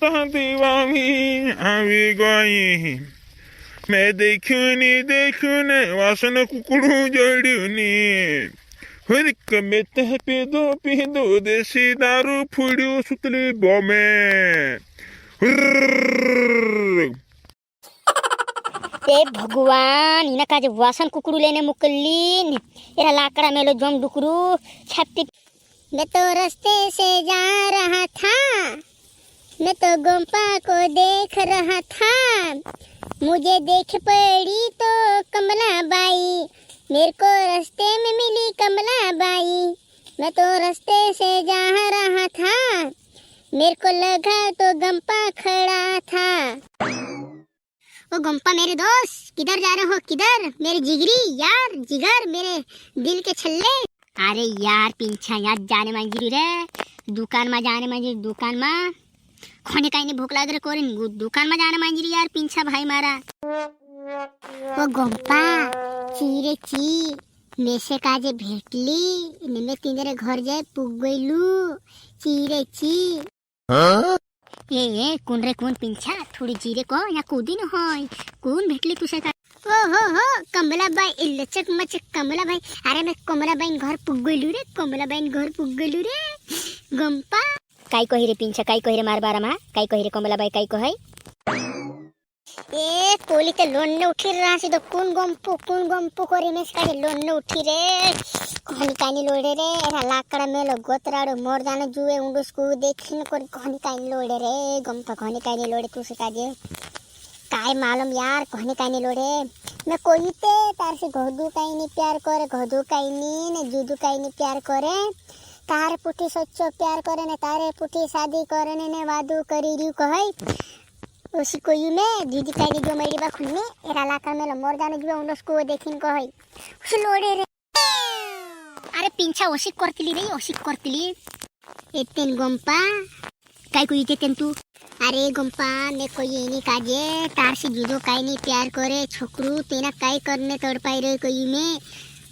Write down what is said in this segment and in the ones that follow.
दिवाळी आवी गई मैं देखून वासन कुकड़ू जड़ूनी हुरिक में तह पीदो देसी दारू फुड़ू सुतली बमे ए भगवान इना काजे वासन कुकड़ू लेने मुकल्लीन एरा लाकड़ा मेलो जम डुकरू छापती। मैं तो रास्ते से जा रहा था, मैं तो गोम्पा को देख रहा था, मुझे देख पड़ी तो कमला बाई, मेरे को रास्ते में मिली कमला बाई। मैं तो रास्ते से जा रहा था, मेरे को लगा तो गंपा खड़ा था। ओ गंपा मेरे दोस्त किधर जा रहे हो, किधर मेरे जिगरी यार, जिगर मेरे दिल के छल्ले। अरे यार पिंछा यार जाने मंजिरी रे दुकान में जाने मंजिरी, दुकान में खाने का भूख लग रहा कोरिन दुकान में जाने मंजिरी यार पिंछा भाई मारा। ओ गंपा चीरे ची मेसे काजे भेटली निमे तिंदरे घर जाए पुग गईलू चीरे ची। ए कोण रे कोण पिंछा थोड़ी जीरे को या कूदी न होय कोण भेटली तुसे का। हो कमलाबाई इल्लचक मचक कमलाबाई, अरे मैं कमलाबाई घर पुग गईलू रे, कमलाबाई घर पुग गईलू रे। गंपा काय कही रे पिंछा, काय कही रे मार बारा मा, काय कही रे कमलाबाई, काय कही ए कोली ते लोन ने उठी रहा सी तो कौन गंपू करी में का लोन ने उठी रे कहनी कानी लोड़े रे एरा लाकड़ा मेलो गोतराड़ो मोर जाने जुए उंडुस को देखिन कोरी कहनी कानी लोड़े रे गंपा कहनी कानी लोड़े तू से काजे काय मालूम यार कहनी कानी लोड़े। मैं कोई ते तार से घोदू काईनी प्यार करे, घोदू काईनी ने जुदू काईनी प्यार करे, तार पुठी सच्चो प्यार करे ने तारे पुठी शादी करे ने वादू करी रियू कहई उसी कोई में दीदी काईनी जो मेरी बा खुन्ने एरा लाकड़ा मेलो मोर जाने जुए उंडुस को देखिन कहई उसी लोड़े रे। अरे पिंछा ओशिक करतिली रे ओशिक करतिली एतेन गंपा काय कोई तेतेन तू। अरे गंपा मैं कोई एनी काजे तार से जुदो काई नहीं प्यार करे छोकरू तेना काई करने तोड़ पाई रे कोई में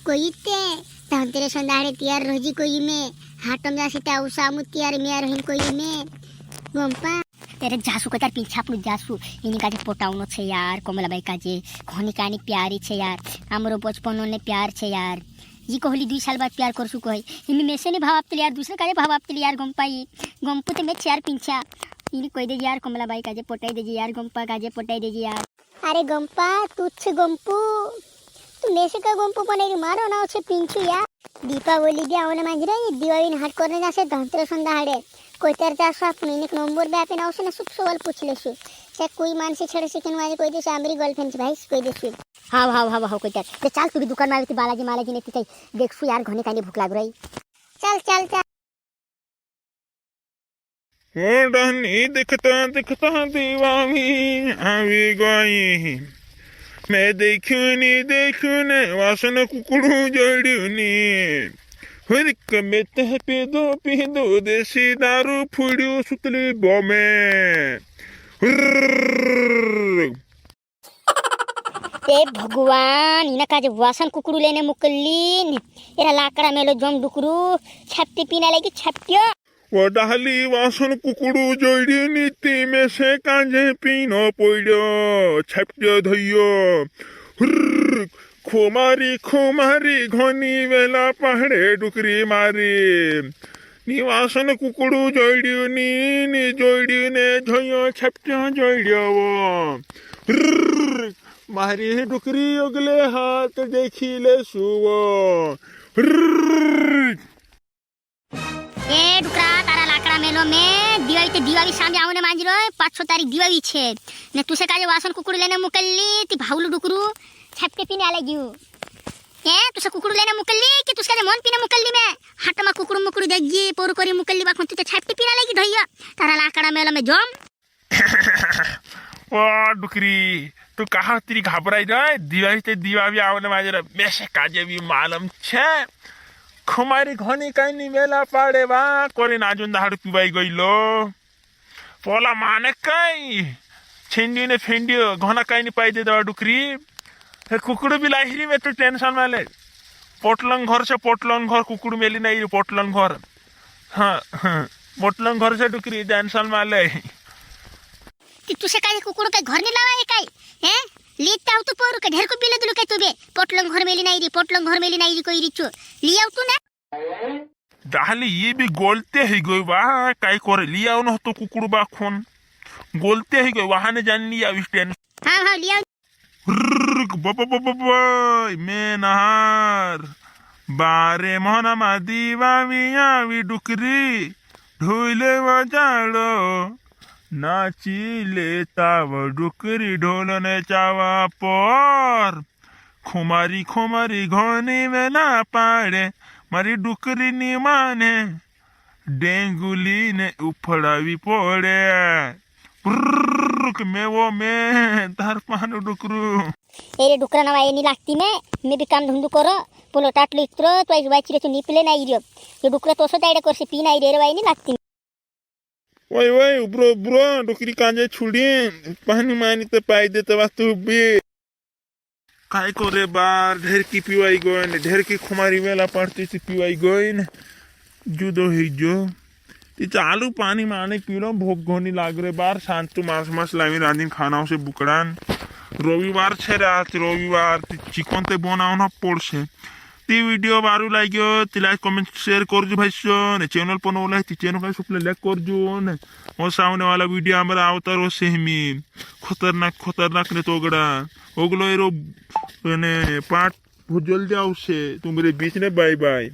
कोई ते तंतरे संदाड़े तियार रोजी कोई में हाटम जासी ता उसामु तियार मिया रहिन कोई में गंपा तेरे जासू कतार पिंछा पुनु जासू एनी काजे पोटाउनो छे यार कमलाबाई काजे खनी कानी प्यारी छे यार हमरो बचपन ने प्यार छे यार जी कहली 2 साल बाद प्यार करसु कहे इमे मेसे ने भाव आपते यार दूसरे काजे भाव आपते यार गंपाई गंपू ते में चार पिंछा इनी कोई दे यार कमलाबाई काजे पोटाई दे यार गंपा काजे पोटाई दे यार। अरे गंपा तुच्छ गंपू तू मेसे का गंपू बनेगी मारो ना उसे पिंचू यार दीपावली दे आवने मांजरे दिवाळी हाट करने जासे धनतेरस संदाडे कोई तर जासो आपण इने नंबर बे आपे नावसे ना सुख सवाल पूछलेसु से कोई मानसी छड़े सिकन वाली कोई देश आमरी गर्लफ्रेंड भाई कोई देश हाँ कोई तर चल तू भी दुकान में आवे बालाजी मालाजी ने कहीं देखसु यार घने कानी भूख लाग रही चल ओढ़नी दिखता दिवाळी आवी गई मैं देखून वासन कुकड़ू जड़ूनी हुरिक में तह पीदो देसी दारू फुड़ू सुतली बमे। ए भगवान इना काजे वासन कुकड़ू लेने मुकल्लीन एरा लाकड़ा मेलो जम डुकरू छापती पीना लगी छापतियो वडाली वासन कुकड़ू जड़ूनी ती में से कांजे पीनो पड़ो छापतियो धइयो खोमारी घनी वेला पहाड़े डुकरी मारी निवासन कुकड़ू जोड़्यूनी नि जोड़्यूने झोयो छपटियो जोड़्यो मारी डुकरी अगले हाथ देखी ले सुवो ए डुकरा तारा लाकड़ा मेलो में दिवाली सामने आवने मांजरो 5 तारीख दिवाली छे ने तुसे काजे वासन कुकड़ू लेने मुकल्ली ती भावलू डुकरू छपके पीने आले गियो ए तुसे कुकड़ू लेने मुकल्ली कि तुसका मन पीने मुकल्ली में हाटमा कुकड़ू मुकड़ू देगी पोर करी मुकल्ली बाखन तुते छपके पीने लगी ढइया तारा लाकड़ा मेलो में जम। ओ डुकरी तू कहा तेरी घबराई रे दिवाली आवने मांजरो मेसे काजे भी मालूम छे खुमारी घनी कानी मेला पाड़े बा करे नाजुन दाड़ पिबाई गइलो पोला माने काई छेंडी ने फेंडियो घना कानी पाई दे दवा डुकरी हे कुकुड़ भी लाहिरी में तो टेंशन वाले पोटलंग घर से पोटलंग घर कुकुड़ मेली नहीं पोटलंग घर हाँ पोटलंग घर से डुकरी टेंशन वाले तुझे काय कुकुड़ काय घर नहीं लावा है काय हैं लीता तू पोर के ढेर को बिले दुल के तुबे पोटलंग घर मेली नहीं री पोटलंग घर मेली नहीं री कोई रिचो लिया तू ना তাহলে ये भी गोलते ही गई वाह काय करे लिया न तो कुकुड़ बा खून गोलते ही गई वहां ने जान लिया स्टैंड हाँ लिया मैं नहार बारे मोहना मादी बाविया वी डुकरी ढोले बजाड़ो नाचिले ताव डुकरी ढोलने चावा पर खुमारी खुमारी घोनी में ना पाड़े मारी डुकरी नी माने डेंगुली ने उफड़ावी पोड़े मैं तार पानो डुकरू एरे डुकरा ना वाये नी लागती मैं भी काम धंधू करो पोलो टाटलो इत्र तो आई वाची रे निपले नाही रियो ये डुकरा तोसो दाइडे करसे पी नाही रे वाये नी लागती ओय ब्रो डुकरी कांजे छुड़ी पानी मानी तो पाई दे तो तू भी काय करे बार ढेर की पीवाई गोइन ढेर की खुमारी वेला पड़ती थी पीवाई गोइन जुदो ही जो तिचा आलू पानी माने पीलो भोग घोनी लाग रे बार शांतु मास लावी रांदिन खानाओ से बुकड़ान रविवार छे रात रविवार चिकन ते बनाओ ना पड़से ती वीडियो बारू लाग्यो ती लाइक कमेंट शेयर करजो भाई ने चैनल पर नवला है चैनल का सुपले लाइक करजो ने और सामने वाला वीडियो हमारा आवता रो सेहमी खतरनाक ने तोगड़ा ओगलो एरो ने पार्ट बहुत जल्दी आवशे तुम मेरे बीच ने बाय बाय।